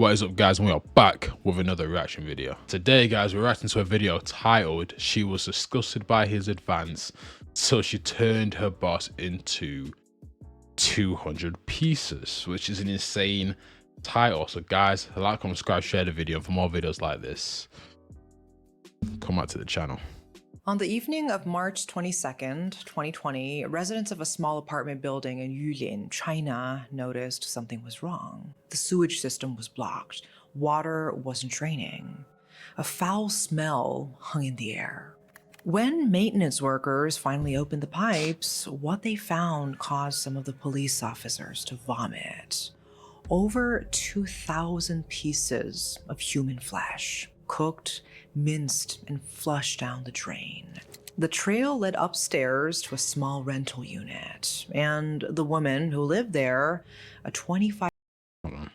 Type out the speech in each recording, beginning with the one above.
What is up, guys, and we are back with another reaction video. Today, guys, we're reacting to a video titled "She was disgusted by his advance, so she turned her boss into 200 pieces," which is an insane title. So guys, like, comment, subscribe, share the video, and for more videos like this, come out to the channel. On the evening of March 22nd, 2020, residents of a small apartment building in Yulin, China, noticed something was wrong. The sewage system was blocked. Water wasn't draining. A foul smell hung in the air. When maintenance workers finally opened the pipes, what they found caused some of the police officers to vomit. Over 2,000 pieces of human flesh, cooked, minced, and flushed down the drain. The trail led upstairs to a small rental unit, and the woman who lived there, a 25 Hold on.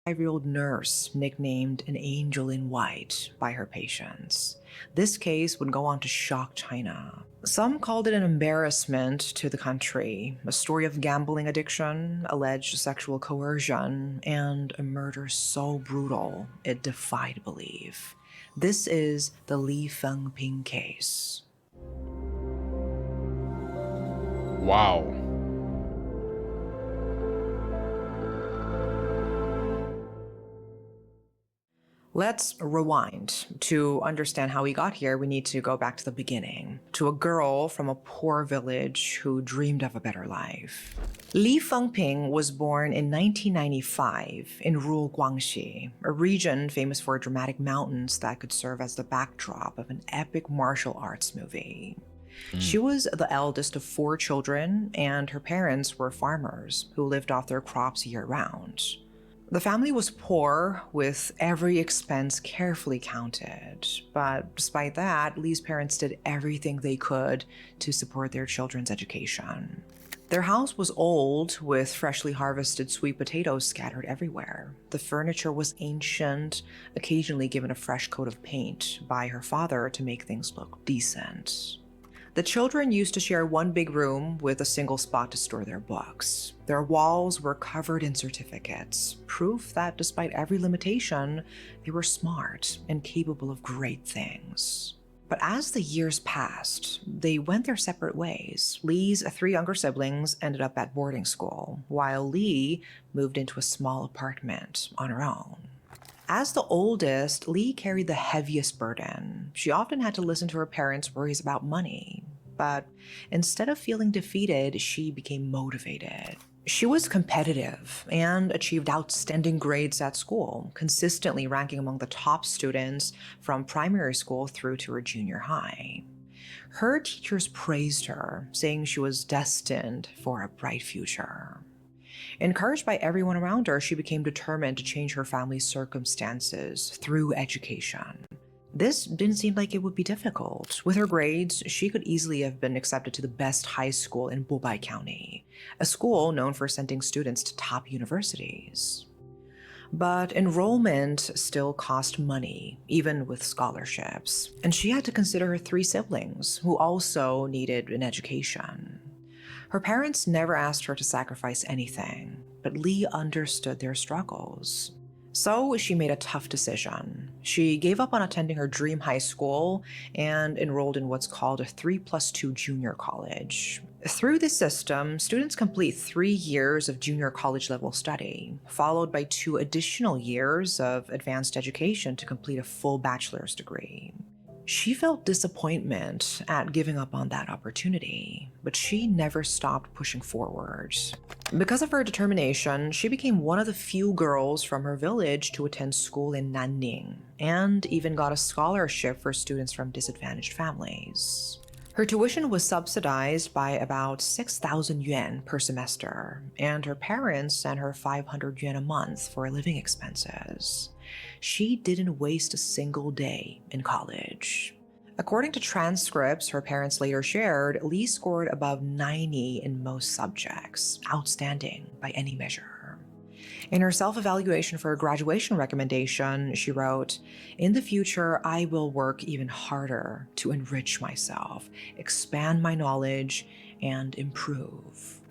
year-old nurse nicknamed an angel in white by her patients. This case would go on to shock China. Some called it an embarrassment to the country, a story of gambling addiction, alleged sexual coercion, and a murder so brutal it defied belief. This is the Li Fengping case. Wow. Let's rewind. To understand how we got here, we need to go back to the beginning, to a girl from a poor village who dreamed of a better life. Li Fengping was born in 1995 in rural Guangxi, a region famous for dramatic mountains that could serve as the backdrop of an epic martial arts movie. She was the eldest of 4 children, and her parents were farmers who lived off their crops year-round. The family was poor, with every expense carefully counted. But despite that, Lee's parents did everything they could to support their children's education. Their house was old, with freshly harvested sweet potatoes scattered everywhere. The furniture was ancient, occasionally given a fresh coat of paint by her father to make things look decent. The children used to share one big room with a single spot to store their books. Their walls were covered in certificates, proof that despite every limitation, they were smart and capable of great things. But as the years passed, they went their separate ways. Lee's 3 younger siblings ended up at boarding school, while Lee moved into a small apartment on her own. As the oldest, Lee carried the heaviest burden. She often had to listen to her parents' worries about money. But instead of feeling defeated, she became motivated. She was competitive and achieved outstanding grades at school, consistently ranking among the top students from primary school through to her junior high. Her teachers praised her, saying she was destined for a bright future. Encouraged by everyone around her, she became determined to change her family's circumstances through education. This didn't seem like it would be difficult. With her grades, she could easily have been accepted to the best high school in Bobai County, a school known for sending students to top universities. But enrollment still cost money, even with scholarships, and she had to consider her 3 siblings, who also needed an education. Her parents never asked her to sacrifice anything, but Lee understood their struggles. So she made a tough decision. She gave up on attending her dream high school and enrolled in what's called a 3+2 junior college. Through this system, students complete 3 years of junior college level study, followed by 2 additional years of advanced education to complete a full bachelor's degree. She felt disappointment at giving up on that opportunity, but she never stopped pushing forward. Because of her determination, she became one of the few girls from her village to attend school in Nanning, and even got a scholarship for students from disadvantaged families. Her tuition was subsidized by about 6,000 yuan per semester, and her parents sent her 500 yuan a month for living expenses. She didn't waste a single day in college. According to transcripts her parents later shared, Lee scored above 90 in most subjects, outstanding by any measure. In her self-evaluation for a graduation recommendation, she wrote, "In the future, I will work even harder to enrich myself, expand my knowledge, and improve.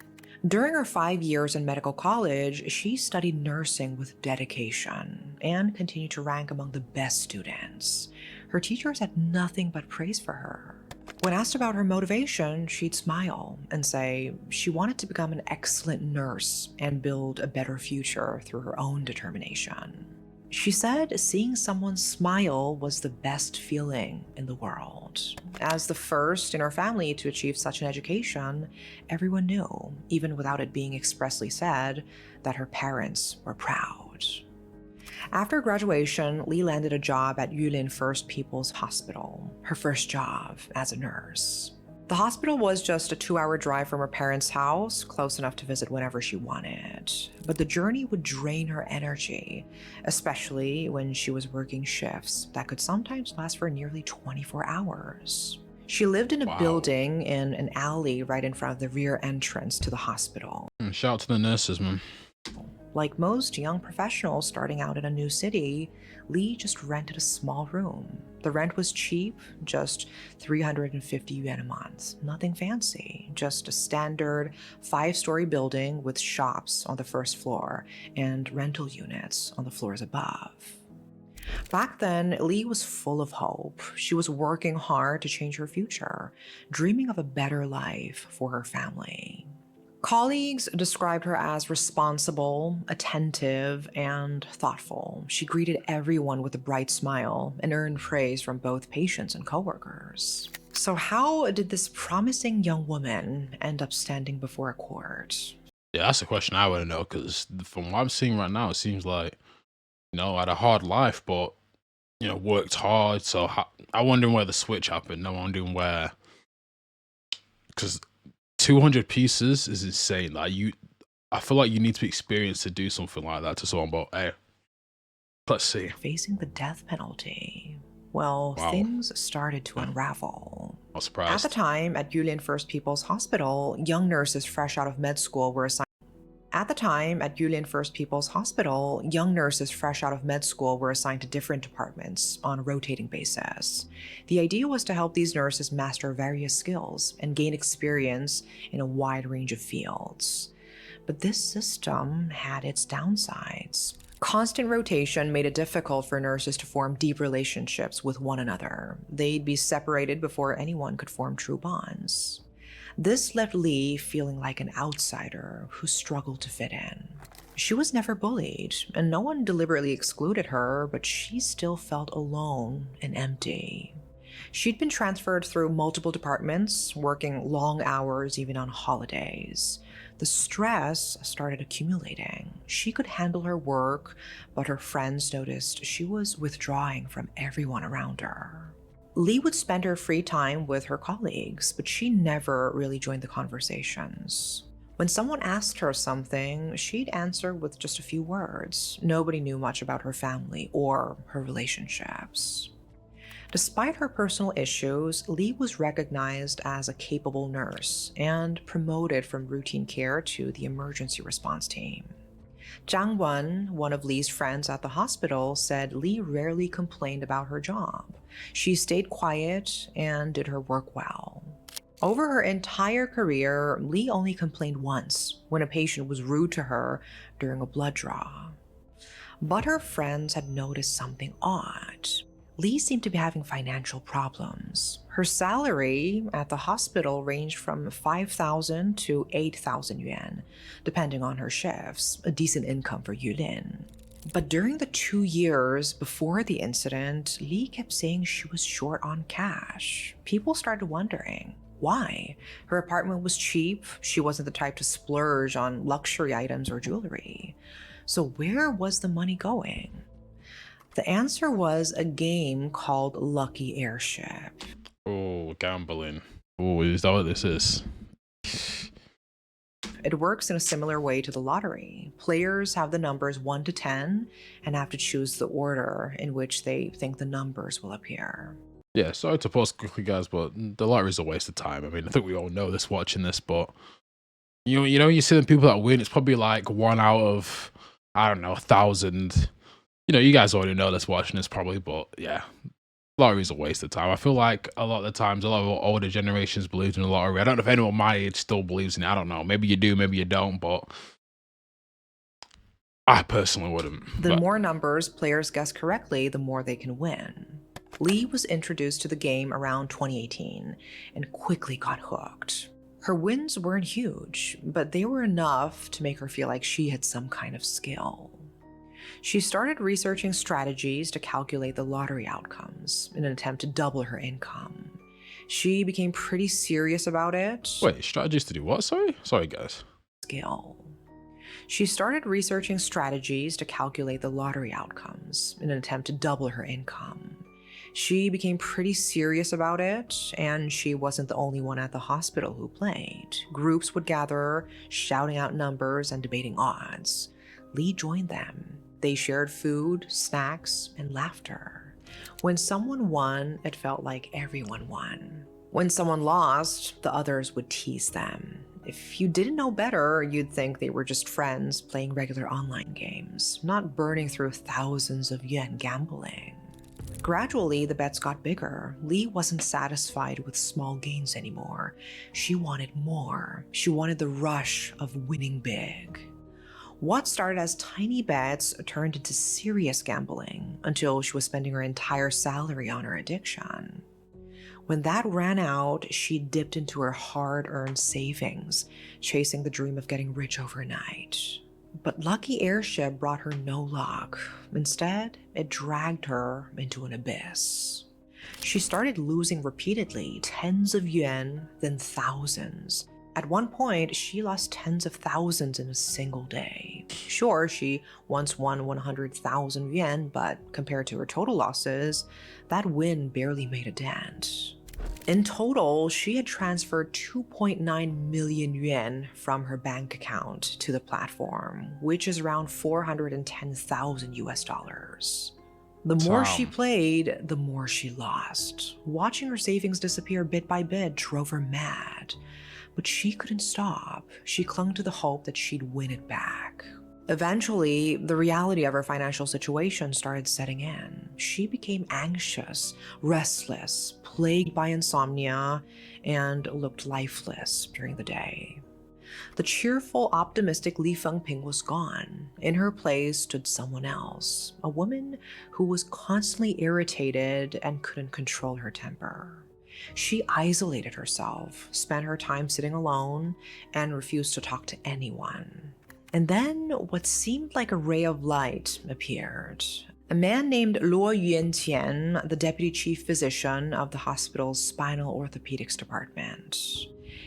During her 5 years in medical college, she studied nursing with dedication and continued to rank among the best students. Her teachers had nothing but praise for her. When asked about her motivation, she'd smile and say she wanted to become an excellent nurse and build a better future through her own determination. She said seeing someone smile was the best feeling in the world. As the first in her family to achieve such an education, everyone knew, even without it being expressly said, that her parents were proud. After graduation, Lee landed a job at Yulin First People's Hospital, her first job as a nurse. The hospital was just a 2-hour drive from her parents' house, close enough to visit whenever she wanted. But the journey would drain her energy, especially when she was working shifts that could sometimes last for nearly 24 hours. She lived in a building in an alley right in front of the rear entrance to the hospital. Shout out to the nurses, man. Like most young professionals starting out in a new city, Lee just rented a small room. The rent was cheap, just 350 yuan a month. Nothing fancy, just a standard 5-story building with shops on the first floor and rental units on the floors above. Back then, Lee was full of hope. She was working hard to change her future, dreaming of a better life for her family. Colleagues described her as responsible, attentive, and thoughtful. She greeted everyone with a bright smile and earned praise from both patients and coworkers. So how did this promising young woman end up standing before a court? Yeah, that's a question I want to know, because from what I'm seeing right now, it seems like, had a hard life, but, worked hard. So I'm wondering where the switch happened. I'm wondering where, because 200 pieces is insane. Like, I feel like you need to be experienced to do something like that to someone, but hey, let's see. Facing the death penalty. Well, Wow. things started to unravel. I'm surprised. At the time, at Yulin First People's Hospital, young nurses fresh out of med school were assigned to different departments on a rotating basis. The idea was to help these nurses master various skills and gain experience in a wide range of fields. But this system had its downsides. Constant rotation made it difficult for nurses to form deep relationships with one another. They'd be separated before anyone could form true bonds. This left Lee feeling like an outsider who struggled to fit in. She was never bullied, and no one deliberately excluded her, but she still felt alone and empty. She'd been transferred through multiple departments, working long hours even on holidays. The stress started accumulating. She could handle her work, but her friends noticed she was withdrawing from everyone around her. Lee would spend her free time with her colleagues, but she never really joined the conversations. When someone asked her something, she'd answer with just a few words. Nobody knew much about her family or her relationships. Despite her personal issues, Lee was recognized as a capable nurse and promoted from routine care to the emergency response team. Zhang Wen, one of Lee's friends at the hospital, said Lee rarely complained about her job. She stayed quiet and did her work well. Over her entire career, Lee only complained once, when a patient was rude to her during a blood draw. But her friends had noticed something odd. Lee seemed to be having financial problems. Her salary at the hospital ranged from 5,000 to 8,000 yuan, depending on her shifts, a decent income for Yulin. But during the 2 years before the incident, Lee kept saying she was short on cash. People started wondering why. Her apartment was cheap, she wasn't the type to splurge on luxury items or jewelry. So where was the money going? The answer was a game called Lucky Airship. Oh, gambling. Oh, is that what this is? It works in a similar way to the lottery. Players have the numbers 1 to 10 and have to choose the order in which they think the numbers will appear. Yeah, sorry to pause quickly, guys, but the lottery is a waste of time. I mean, I think we all know this watching this, but you see the people that win, it's probably like 1 out of, I don't know, 1,000. You guys already know this watching this probably, but yeah, lottery's a waste of time. I feel like a lot of the times, a lot of older generations believe in the lottery. I don't know if anyone my age still believes in it. I don't know. Maybe you do, maybe you don't, but I personally wouldn't. The But more numbers players guess correctly, the more they can win. Lee was introduced to the game around 2018 and quickly got hooked. Her wins weren't huge, but they were enough to make her feel like she had some kind of skill. She started researching strategies to calculate the lottery outcomes in an attempt to double her income. She became pretty serious about it. wait, strategies to do what? Sorry, guys. Skill. She started researching strategies to calculate the lottery outcomes in an attempt to double her income. She became pretty serious about it, and she wasn't the only one at the hospital who played. Groups would gather, shouting out numbers and debating odds. Lee joined them. They shared food, snacks, and laughter. When someone won, it felt like everyone won. When someone lost, the others would tease them. If you didn't know better, you'd think they were just friends playing regular online games, not burning through thousands of yen gambling. Gradually, the bets got bigger. Lee wasn't satisfied with small gains anymore. She wanted more. She wanted the rush of winning big. What started as tiny bets turned into serious gambling until she was spending her entire salary on her addiction. When that ran out, she dipped into her hard-earned savings, chasing the dream of getting rich overnight. But Lucky Airship brought her no luck. Instead, it dragged her into an abyss. She started losing repeatedly, tens of yen, then thousands. At one point, she lost tens of thousands in a single day. Sure, she once won 100,000 yen, but compared to her total losses, that win barely made a dent. In total, she had transferred 2.9 million yuan from her bank account to the platform, which is around 410,000 US dollars. The more she played, the more she lost. Watching her savings disappear bit by bit drove her mad. But she couldn't stop. She clung to the hope that she'd win it back. Eventually, the reality of her financial situation started setting in. She became anxious, restless, plagued by insomnia, and looked lifeless during the day. The cheerful, optimistic Li Fengping was gone. In her place stood someone else, a woman who was constantly irritated and couldn't control her temper. She isolated herself, spent her time sitting alone, and refused to talk to anyone. And then what seemed like a ray of light appeared. A man named Luo Yuanqian, the deputy chief physician of the hospital's spinal orthopedics department.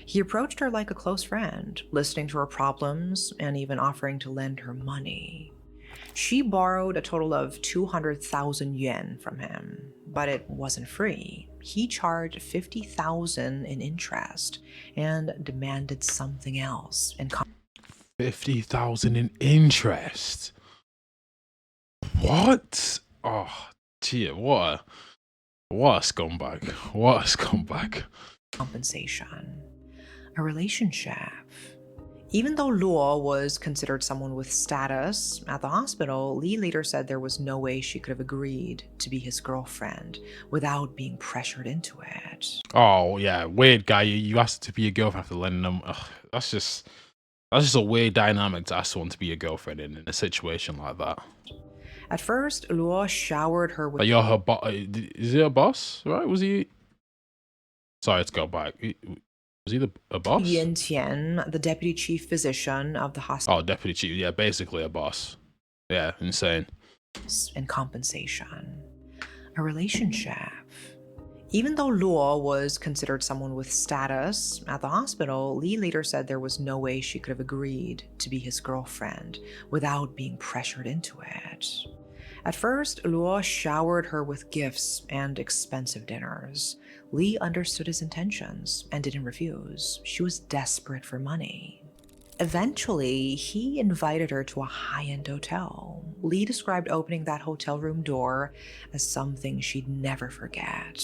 He approached her like a close friend, listening to her problems and even offering to lend her money. She borrowed a total of 200,000 yuan from him, but it wasn't free. He charged 50,000 in interest and demanded something else in 50,000 in interest. What? Oh, gee, what a scumbag. What a scumbag. compensation. A relationship. Even though Luo was considered someone with status at the hospital, Li later said there was no way she could have agreed to be his girlfriend without being pressured into it. Oh, yeah, weird guy. You asked to be your girlfriend after lending them. Ugh, that's just a weird dynamic to ask someone to be your girlfriend in a situation like that. At first, Luo showered her with But you're her boss. Is he a boss? Right? Was he? Sorry, let's go back. Was he a boss? Yan Tian, the deputy chief physician of the hospital. Oh, deputy chief. Yeah, basically a boss. Yeah, insane. And compensation. A relationship. Even though Luo was considered someone with status at the hospital, Li later said there was no way she could have agreed to be his girlfriend without being pressured into it. At first, Luo showered her with gifts and expensive dinners. Li understood his intentions and didn't refuse. She was desperate for money. Eventually, he invited her to a high-end hotel. Li described opening that hotel room door as something she'd never forget.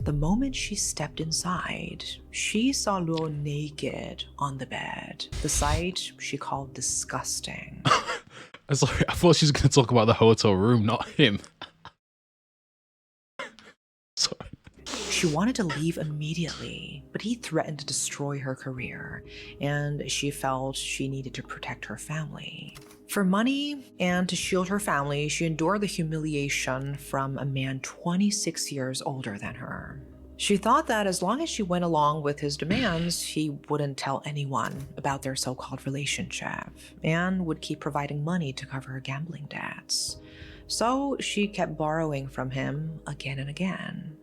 The moment she stepped inside, she saw Luo naked on the bed. The sight she called disgusting. I thought she was going to talk about the hotel room, not him. She wanted to leave immediately, but he threatened to destroy her career, and she felt she needed to protect her family. For money and to shield her family, she endured the humiliation from a man 26 years older than her. She thought that as long as she went along with his demands, he wouldn't tell anyone about their so-called relationship and would keep providing money to cover her gambling debts. So she kept borrowing from him again and again.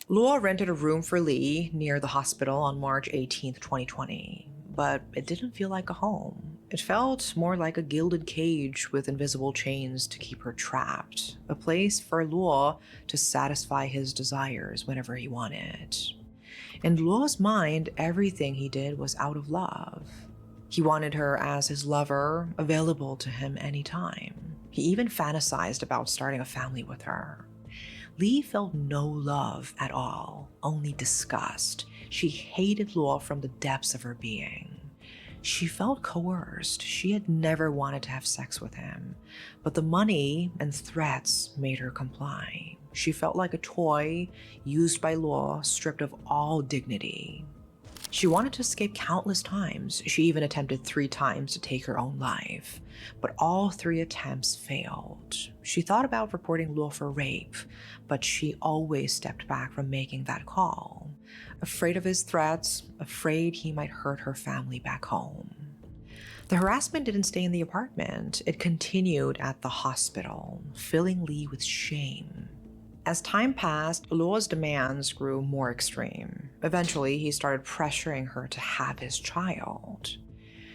Luo rented a room for Lee near the hospital on March 18, 2020, but it didn't feel like a home. It felt more like a gilded cage with invisible chains to keep her trapped, a place for Luo to satisfy his desires whenever he wanted. In Luo's mind, everything he did was out of love. He wanted her as his lover, available to him anytime. He even fantasized about starting a family with her. Lee felt no love at all, only disgust. She hated Luo from the depths of her being. She felt coerced. She had never wanted to have sex with him, but the money and threats made her comply. She felt like a toy used by Luo, stripped of all dignity. She wanted to escape countless times. She even attempted 3 times to take her own life, but all 3 attempts failed. She thought about reporting Luo for rape, but she always stepped back from making that call, afraid of his threats, afraid he might hurt her family back home. The harassment didn't stay in the apartment. It continued at the hospital, filling Lee with shame. As time passed, Luo's demands grew more extreme. Eventually, he started pressuring her to have his child.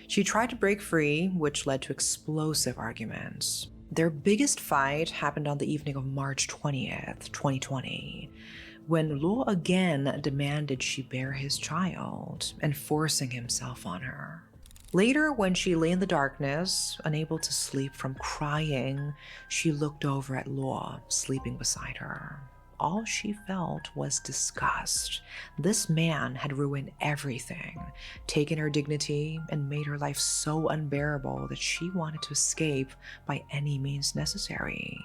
She tried to break free, which led to explosive arguments. Their biggest fight happened on the evening of March 20th, 2020, when Luo again demanded she bear his child, enforcing himself on her. Later, when she lay in the darkness, unable to sleep from crying, she looked over at Luo, sleeping beside her. All she felt was disgust. This man had ruined everything, taken her dignity, and made her life so unbearable that she wanted to escape by any means necessary.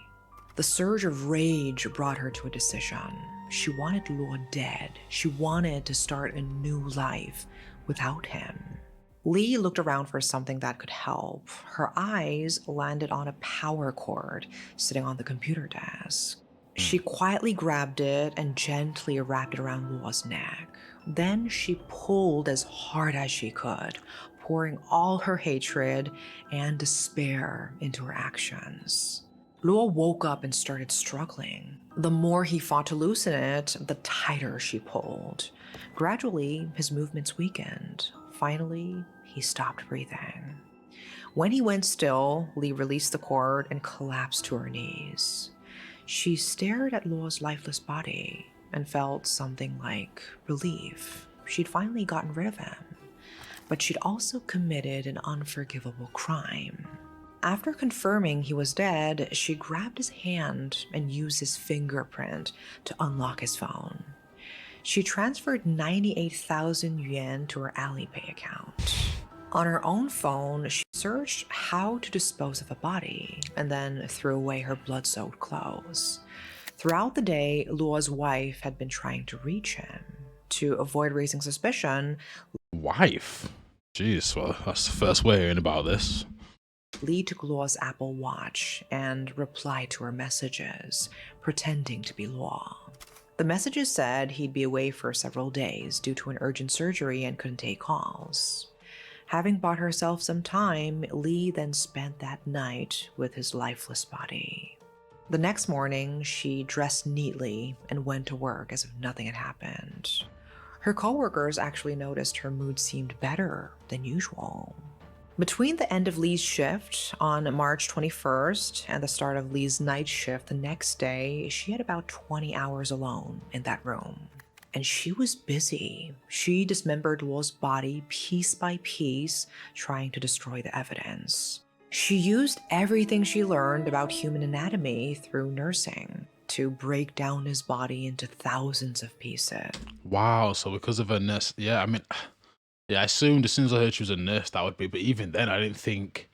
The surge of rage brought her to a decision. She wanted Luo dead. She wanted to start a new life without him. Lee looked around for something that could help. Her eyes landed on a power cord sitting on the computer desk. She quietly grabbed it and gently wrapped it around Luo's neck. Then she pulled as hard as she could, pouring all her hatred and despair into her actions. Luo woke up and started struggling. The more he fought to loosen it, the tighter she pulled. Gradually, his movements weakened. Finally, he stopped breathing. When he went still, Lee released the cord and collapsed to her knees. She stared at Luo's lifeless body and felt something like relief. She'd finally gotten rid of him, but she'd also committed an unforgivable crime. After confirming he was dead, she grabbed his hand and used his fingerprint to unlock his phone. She transferred 98,000 yuan to her Alipay account. On her own phone, she searched how to dispose of a body and then threw away her blood-soaked clothes. Throughout the day, Luo's wife had been trying to reach him. To avoid raising suspicion, Wife? Jeez, well, that's the first way hearing about this. Lee took Luo's Apple Watch and replied to her messages, pretending to be Luo. The messages said he'd be away for several days due to an urgent surgery and couldn't take calls. Having bought herself some time, Lee then spent that night with his lifeless body. The next morning, she dressed neatly and went to work as if nothing had happened. Her coworkers actually noticed her mood seemed better than usual. Between the end of Lee's shift on March 21st and the start of Lee's night shift the next day, she had about 20 hours alone in that room. And she was busy. She dismembered Luo's body piece by piece, trying to destroy the evidence. She used everything she learned about human anatomy through nursing to break down his body into thousands of pieces. Wow, so because of her nurse, yeah, I mean, yeah, I assumed as soon as I heard she was a nurse that would be, but even then, I didn't think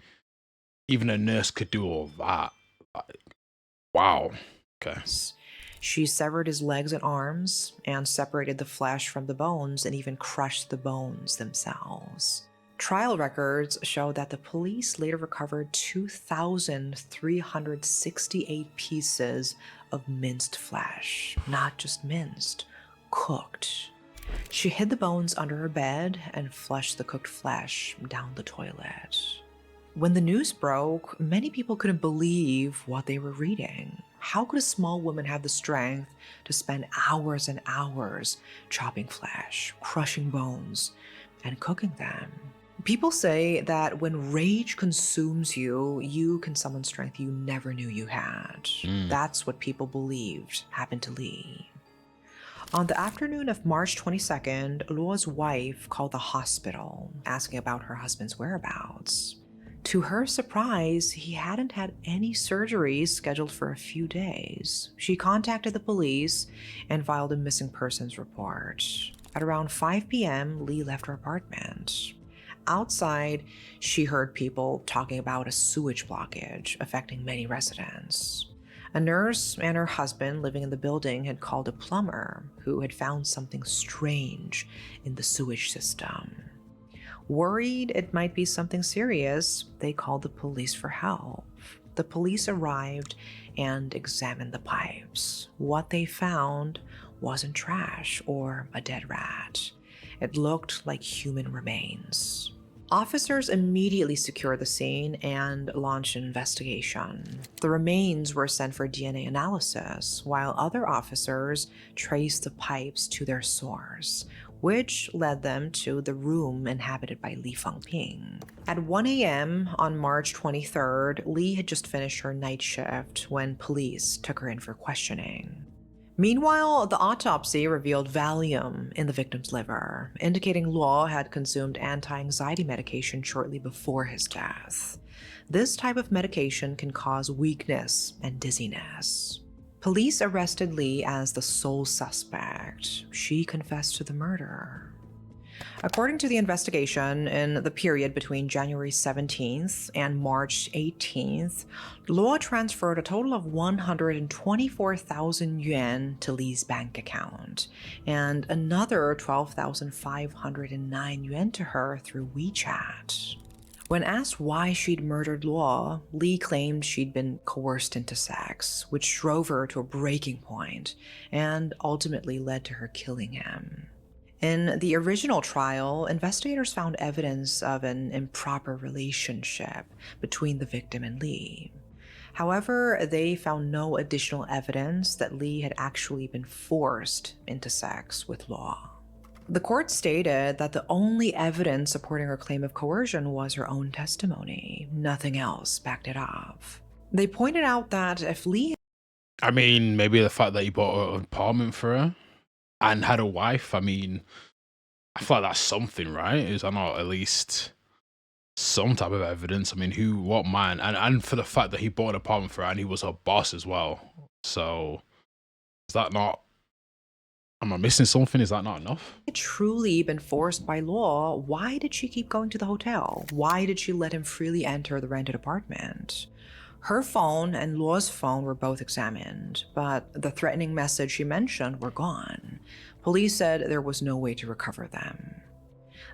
even a nurse could do all that. Like, wow. Okay. She severed his legs and arms and separated the flesh from the bones and even crushed the bones themselves. Trial records show that the police later recovered 2,368 pieces of minced flesh. Not just minced, cooked. She hid the bones under her bed and flushed the cooked flesh down the toilet. When the news broke, many people couldn't believe what they were reading. How could a small woman have the strength to spend hours and hours chopping flesh, crushing bones, and cooking them? People say that when rage consumes you, you can summon strength you never knew you had. That's what people believed happened to Lee. On the afternoon of March 22nd, Luo's wife called the hospital, asking about her husband's whereabouts. To her surprise, he hadn't had any surgeries scheduled for a few days. She contacted the police and filed a missing persons report. At around 5 p.m., Lee left her apartment. Outside, she heard people talking about a sewage blockage affecting many residents. A nurse and her husband living in the building had called a plumber who had found something strange in the sewage system. Worried it might be something serious, they called the police for help. The police arrived and examined the pipes. What they found wasn't trash or a dead rat. It looked like human remains. Officers immediately secured the scene and launched an investigation. The remains were sent for DNA analysis, while other officers traced the pipes to their source, which led them to the room inhabited by Li Fengping. At 1 a.m. on March 23rd, Li had just finished her night shift when police took her in for questioning. Meanwhile, the autopsy revealed Valium in the victim's liver, indicating Luo had consumed anti-anxiety medication shortly before his death. This type of medication can cause weakness and dizziness. Police arrested Li as the sole suspect. She confessed to the murder. According to the investigation, in the period between January 17th and March 18th, Luo transferred a total of 124,000 yuan to Li's bank account, and another 12,509 yuan to her through WeChat. When asked why she'd murdered Luo, Li claimed she'd been coerced into sex, which drove her to a breaking point and ultimately led to her killing him. In the original trial, investigators found evidence of an improper relationship between the victim and Li. However, they found no additional evidence that Li had actually been forced into sex with Luo. The court stated that the only evidence supporting her claim of coercion was her own testimony. Nothing else backed it up. They pointed out that if Li... I mean, maybe the fact that he bought an apartment for her and had a wife, I mean, I feel like that's something, right? Is that not at least some type of evidence? I mean, what man? And for the fact that he bought an apartment for her and he was her boss as well. So, is that not... Am I missing something? Is that not enough? truly been forced by Luo, why did she keep going to the hotel? Why did she let him freely enter the rented apartment? Her phone and Luo's phone were both examined, but the threatening message she mentioned were gone. Police said there was no way to recover them.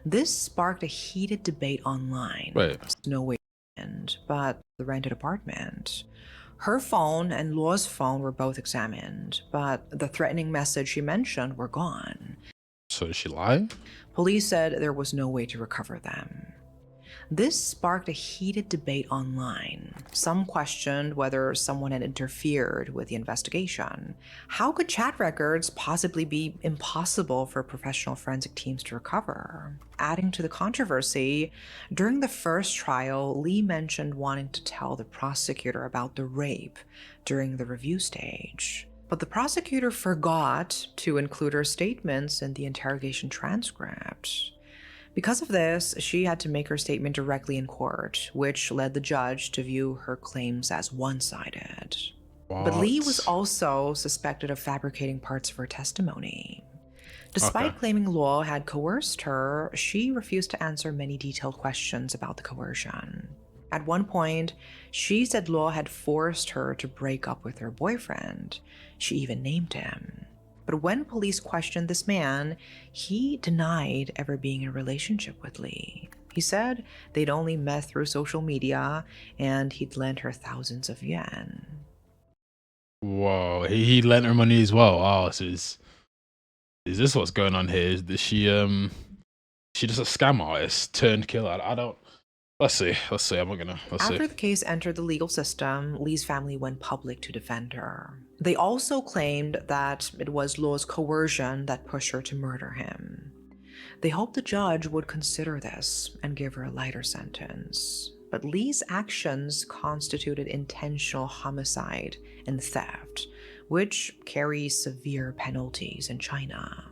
This sparked a heated debate online. Wait. No way to end, but the rented apartment. Her phone and Luo's phone were both examined, but the threatening message she mentioned were gone. So did she lie? Police said there was no way to recover them. This sparked a heated debate online. Some questioned whether someone had interfered with the investigation. How could chat records possibly be impossible for professional forensic teams to recover? Adding to the controversy, during the first trial, Li mentioned wanting to tell the prosecutor about the rape during the review stage. But the prosecutor forgot to include her statements in the interrogation transcript. Because of this, she had to make her statement directly in court, which led the judge to view her claims as one-sided. But Li was also suspected of fabricating parts of her testimony. Despite claiming Luo had coerced her, she refused to answer many detailed questions about the coercion. At one point, she said Luo had forced her to break up with her boyfriend. She even named him. But when police questioned this man, he denied ever being in a relationship with Lee. He said they'd only met through social media and he'd lent her thousands of yuan. Whoa, he lent her money as well. Oh, so is this what's going on here? Is she just a scam artist turned killer? I don't. Let's see. I'm not gonna. Let's see. After the case entered the legal system, Lee's family went public to defend her. They also claimed that it was Luo's coercion that pushed her to murder him. They hoped the judge would consider this and give her a lighter sentence. But Lee's actions constituted intentional homicide and theft, which carries severe penalties in China.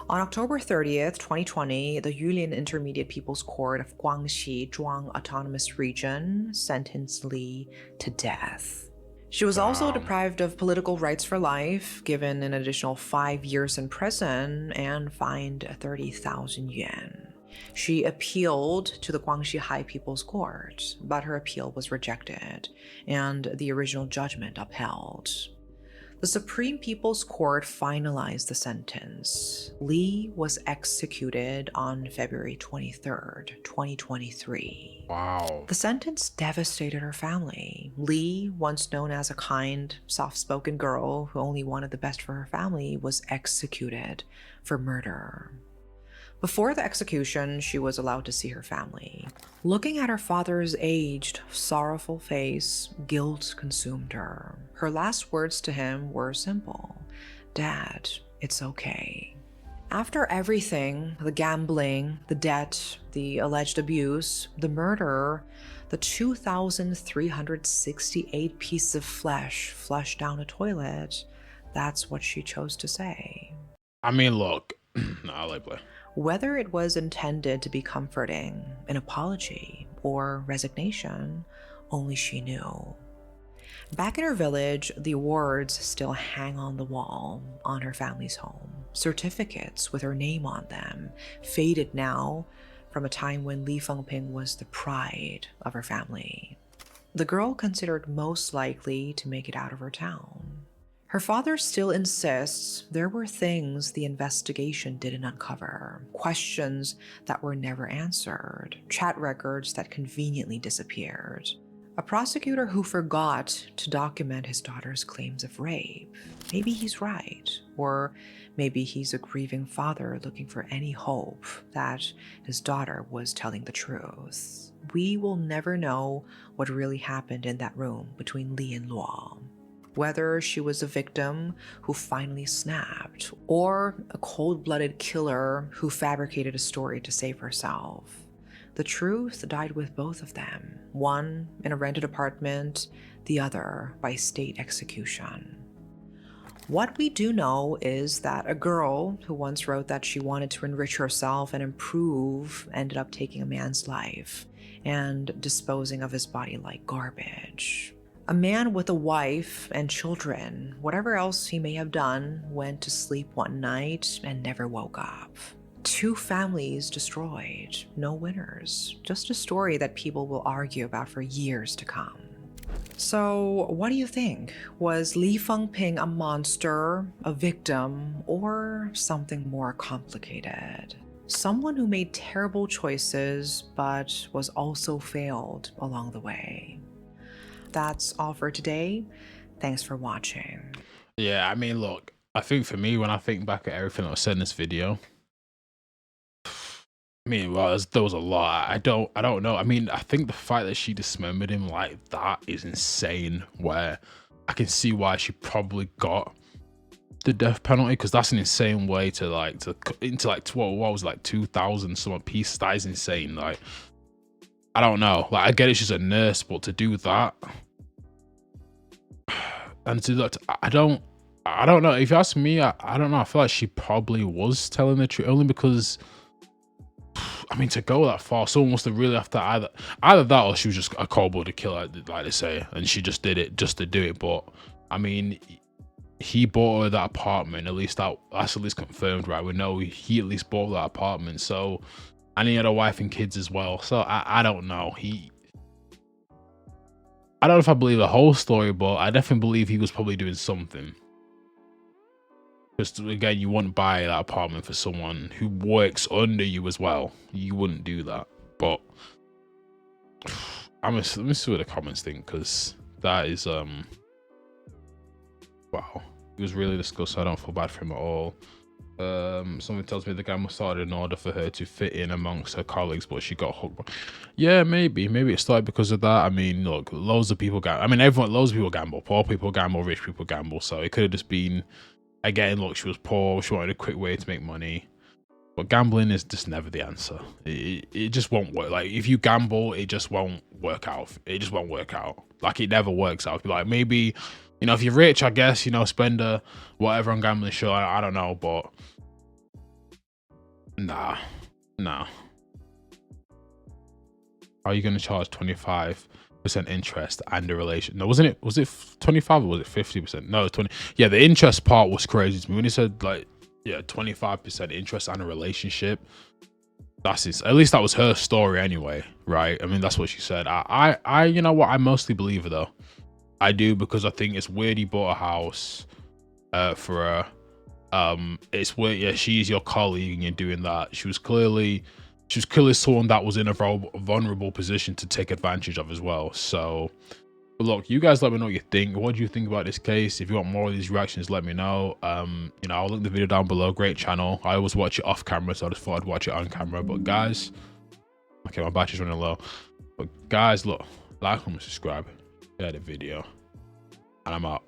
On October 30th, 2020, the Yulin Intermediate People's Court of Guangxi Zhuang Autonomous Region sentenced Li to death. She was also deprived of political rights for life, given an additional 5 years in prison, and fined 30,000 yuan. She appealed to the Guangxi High People's Court, but her appeal was rejected, and the original judgment upheld. The Supreme People's Court finalized the sentence. Li was executed on February 23rd, 2023. Wow. The sentence devastated her family. Li, once known as a kind, soft-spoken girl who only wanted the best for her family, was executed for murder. Before the execution, she was allowed to see her family. Looking at her father's aged, sorrowful face, guilt consumed her. Her last words to him were simple: "Dad, it's okay." After everything, the gambling, the debt, the alleged abuse, the murder, the 2,368 pieces of flesh flushed down a toilet, that's what she chose to say. I mean, look, I'll let play. Whether it was intended to be comforting, an apology, or resignation, only she knew. Back in her village, the awards still hang on the wall on her family's home. Certificates with her name on them, faded now from a time when Li Fengping was the pride of her family. The girl considered most likely to make it out of her town. Her father still insists there were things the investigation didn't uncover, questions that were never answered, chat records that conveniently disappeared. A prosecutor who forgot to document his daughter's claims of rape. Maybe he's right, or maybe he's a grieving father looking for any hope that his daughter was telling the truth. We will never know what really happened in that room between Li and Luo. Whether she was a victim who finally snapped, or a cold-blooded killer who fabricated a story to save herself. The truth died with both of them, one in a rented apartment, the other by state execution. What we do know is that a girl who once wrote that she wanted to enrich herself and improve ended up taking a man's life and disposing of his body like garbage. A man with a wife and children, whatever else he may have done, went to sleep one night and never woke up. 2 families destroyed, no winners, just a story that people will argue about for years to come. So, what do you think? Was Li Fengping a monster, a victim, or something more complicated? Someone who made terrible choices, but was also failed along the way. That's all for today. Thanks for watching. Yeah, I mean, look, I think for me, when I think back at everything that was said in this video, I mean, well, there was a lot. I don't know. I mean, I think the fact that she dismembered him like that is insane, where I can see why she probably got the death penalty, because that's an insane way to what was like 2,000 some pieces. That is insane. Like, I don't know. Like, I get it, she's a nurse, but to do that and to that, I don't know. If you ask me, I don't know. I feel like she probably was telling the truth, only because, I mean, to go that far, someone must have really have to either that, or she was just a cold-blooded killer, like they say, and she just did it just to do it. But I mean, he bought her that apartment. At least that's at least confirmed, right? We know he at least bought that apartment. So, and he had a wife and kids as well. So I don't know. I don't know if I believe the whole story, but I definitely believe he was probably doing something. Because again, you wouldn't buy that apartment for someone who works under you as well. You wouldn't do that. But let me see what the comments think, because that is wow. He was really disgusting. I don't feel bad for him at all. Someone tells me the gamble started in order for her to fit in amongst her colleagues, but she got hooked. Yeah, maybe it started because of that. I mean, look, loads of people gamble. I mean, loads of people gamble. Poor people gamble, rich people gamble. So it could have just been, again, look, she was poor, she wanted a quick way to make money. But gambling is just never the answer. It just won't work. Like, if you gamble, it just won't work out. It just won't work out. Like, it never works out. Like, maybe, you know, if you're rich, I guess, you know, spend whatever on gambling. Sure, I don't know, but nah. How are you going to charge 25% interest and the relation? No, was it 25 or was it 50%? No, 20. Yeah, the interest part was crazy to me when he said, like, yeah, 25% interest and a relationship. That's it. At least that was her story anyway, right? I mean, that's what she said. I you know what, I mostly believe her though. I do, because I think it's weird he bought a house for her. It's weird, yeah, she's your colleague and you're doing that. She was clearly someone that was in a vulnerable position to take advantage of as well. So, but look, you guys let me know what you think. What do you think about this case? If you want more of these reactions, let me know. You know, I'll link the video down below. Great channel. I always watch it off camera, so I just thought I'd watch it on camera. But guys, okay, my battery's running low. But guys, look, like, comment, subscribe, share the video, and I'm out.